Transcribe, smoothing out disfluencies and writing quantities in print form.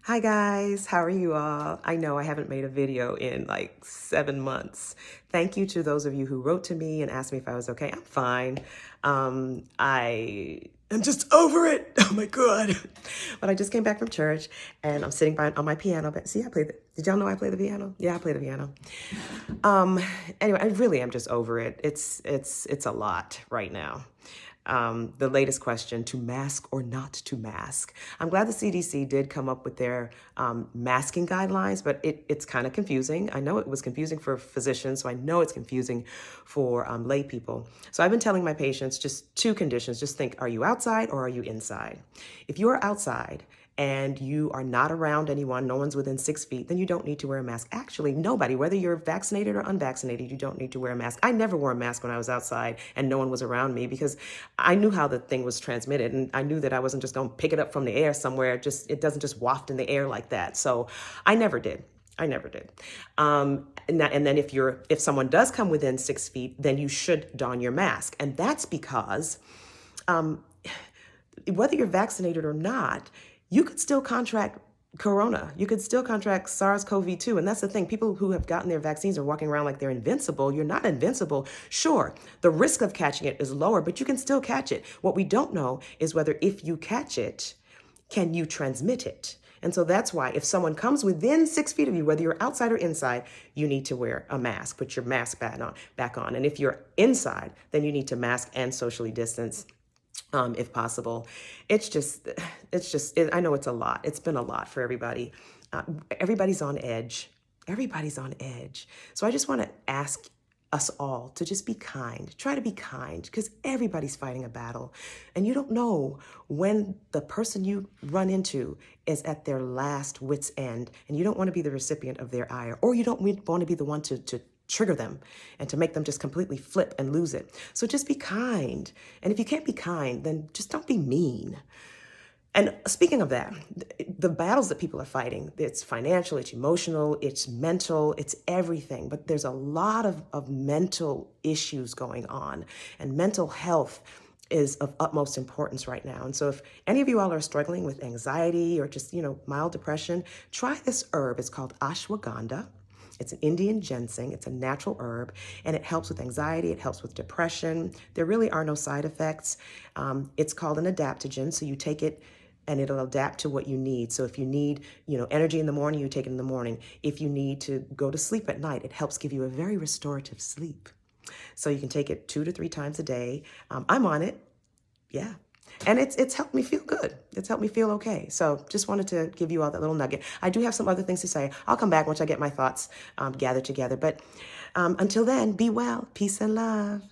Hi guys, how are you all? I know I haven't made a video in like 7 months. Thank you to those of you who wrote to me and asked me if I was okay. I'm fine. I am just over it. Oh my God. But I just came back from church and I'm sitting on my piano. But see, did y'all know I play the piano? Yeah, I play the piano. Um, anyway, I really am just over it. It's a lot right now. The latest question, to mask or not to mask. I'm glad the CDC did come up with their masking guidelines, but it's kind of confusing. I know it was confusing for physicians, so I know it's confusing for lay people. So I've been telling my patients just two conditions. Just think, are you outside or are you inside? If you are outside and you are not around anyone, no one's within 6 feet, then you don't need to wear a mask. Actually, nobody, whether you're vaccinated or unvaccinated, you don't need to wear a mask. I never wore a mask when I was outside and no one was around me because I knew how the thing was transmitted and I knew that I wasn't just going to pick it up from the air somewhere. It doesn't just waft in the air like that. So I never did. I never did. And then if someone does come within 6 feet, then you should don your mask. And that's because whether you're vaccinated or not, you could still contract corona. You could still contract SARS-CoV-2. And that's the thing. People who have gotten their vaccines are walking around like they're invincible. You're not invincible. Sure, the risk of catching it is lower, but you can still catch it. What we don't know is whether if you catch it, can you transmit it? And so that's why if someone comes within 6 feet of you, whether you're outside or inside, you need to wear a mask, put your mask back on. And if you're inside, then you need to mask and socially distance. If possible. I know it's a lot. It's been a lot for everybody. Everybody's on edge. Everybody's on edge. So I just want to ask us all to just be kind. Try to be kind because everybody's fighting a battle. And you don't know when the person you run into is at their last wit's end and you don't want to be the recipient of their ire, or you don't want to be the one to trigger them and to make them just completely flip and lose it. So just be kind. And if you can't be kind, then just don't be mean. And speaking of that, the battles that people are fighting, it's financial, it's emotional, it's mental, it's everything. But there's a lot of mental issues going on, and mental health is of utmost importance right now. And so if any of you all are struggling with anxiety or just, mild depression, try this herb. It's called ashwagandha. It's an Indian ginseng. It's a natural herb, and it helps with anxiety. It helps with depression. There really are no side effects. It's called an adaptogen, so you take it and it'll adapt to what you need. So if you need, energy in the morning, you take it in the morning. If you need to go to sleep at night, it helps give you a very restorative sleep. So you can take it 2 to 3 times a day. I'm on it. Yeah. And it's helped me feel good. It's helped me feel okay. So just wanted to give you all that little nugget. I do have some other things to say. I'll come back once I get my thoughts gathered together. But until then, be well. Peace and love.